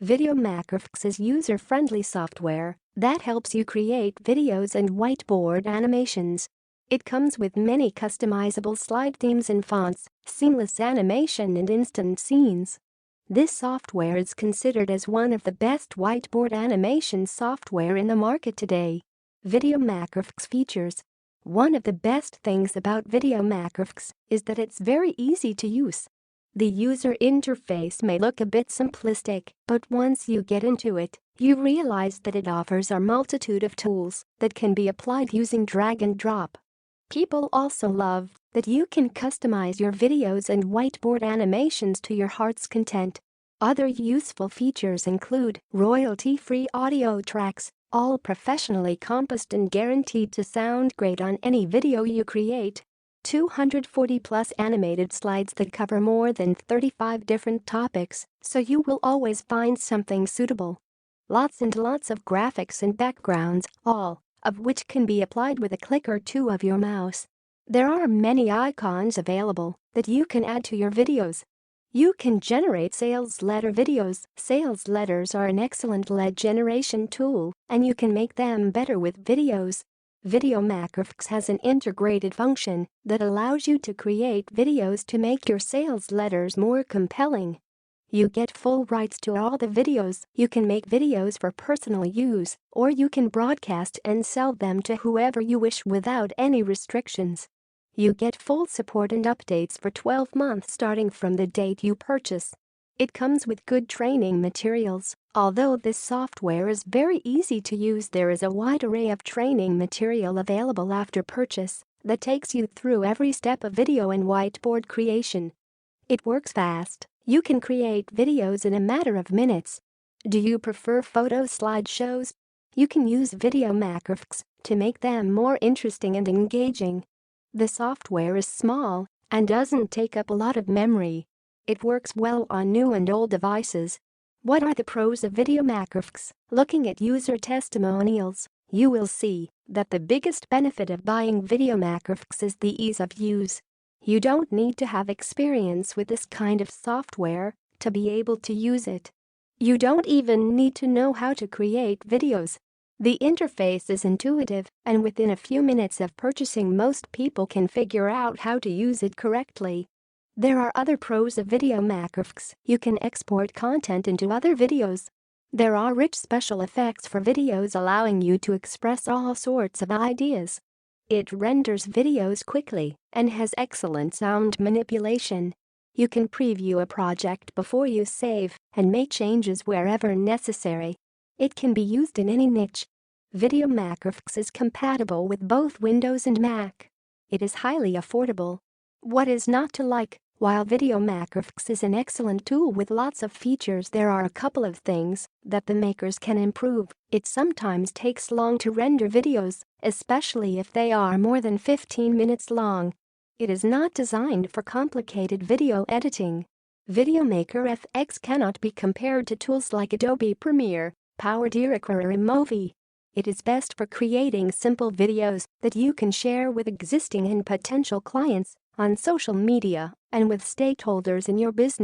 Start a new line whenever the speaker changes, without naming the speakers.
VideoMakerFX is user-friendly software that helps you create videos and whiteboard animations. It comes with many customizable slide themes and fonts, seamless animation and instant scenes. This software is considered as one of the best whiteboard animation software in the market today. VideoMakerFX Features. One of the best things about VideoMakerFX is that it's very easy to use. The user interface may look a bit simplistic, but once you get into it, you realize that it offers a multitude of tools that can be applied using drag and drop. People also love that you can customize your videos and whiteboard animations to your heart's content. Other useful features include royalty-free audio tracks, all professionally composed and guaranteed to sound great on any video you create. 240+ animated slides that cover more than 35 different topics, so you will always find something suitable. Lots and lots of graphics and backgrounds, all of which can be applied with a click or two of your mouse. There are many icons available that you can add to your videos. You can generate sales letter videos. Sales letters are an excellent lead generation tool, and you can make them better with videos. VideoMakerFX has an integrated function that allows you to create videos to make your sales letters more compelling. You get full rights to all the videos. You can make videos for personal use, or you can broadcast and sell them to whoever you wish without any restrictions. You get full support and updates for 12 months starting from the date you purchase. It comes with good training materials. Although this software is very easy to use, there is a wide array of training material available after purchase that takes you through every step of video and whiteboard creation. It works fast. You can create videos in a matter of minutes. Do you prefer photo slideshows? You can use VideoMakerFX to make them more interesting and engaging. The software is small and doesn't take up a lot of memory. It works well on new and old devices. What are the pros of VideoMakerFX? Looking at user testimonials, you will see that the biggest benefit of buying VideoMakerFX is the ease of use. You don't need to have experience with this kind of software to be able to use it. You don't even need to know how to create videos. The interface is intuitive, and within a few minutes of purchasing, most people can figure out how to use it correctly. There are other pros of VideoMakerFX. You can export content into other videos. There are rich special effects for videos allowing you to express all sorts of ideas. It renders videos quickly and has excellent sound manipulation. You can preview a project before you save and make changes wherever necessary. It can be used in any niche. VideoMakerFX is compatible with both Windows and Mac. It is highly affordable. What is not to like? While VideoMakerFX is an excellent tool with lots of features, there are a couple of things that the makers can improve. It sometimes takes long to render videos, especially if they are more than 15 minutes long. It is not designed for complicated video editing. VideoMakerFX cannot be compared to tools like Adobe Premiere, PowerDirect or iMovie. It is best for creating simple videos that you can share with existing and potential clients on social media and with stakeholders in your business.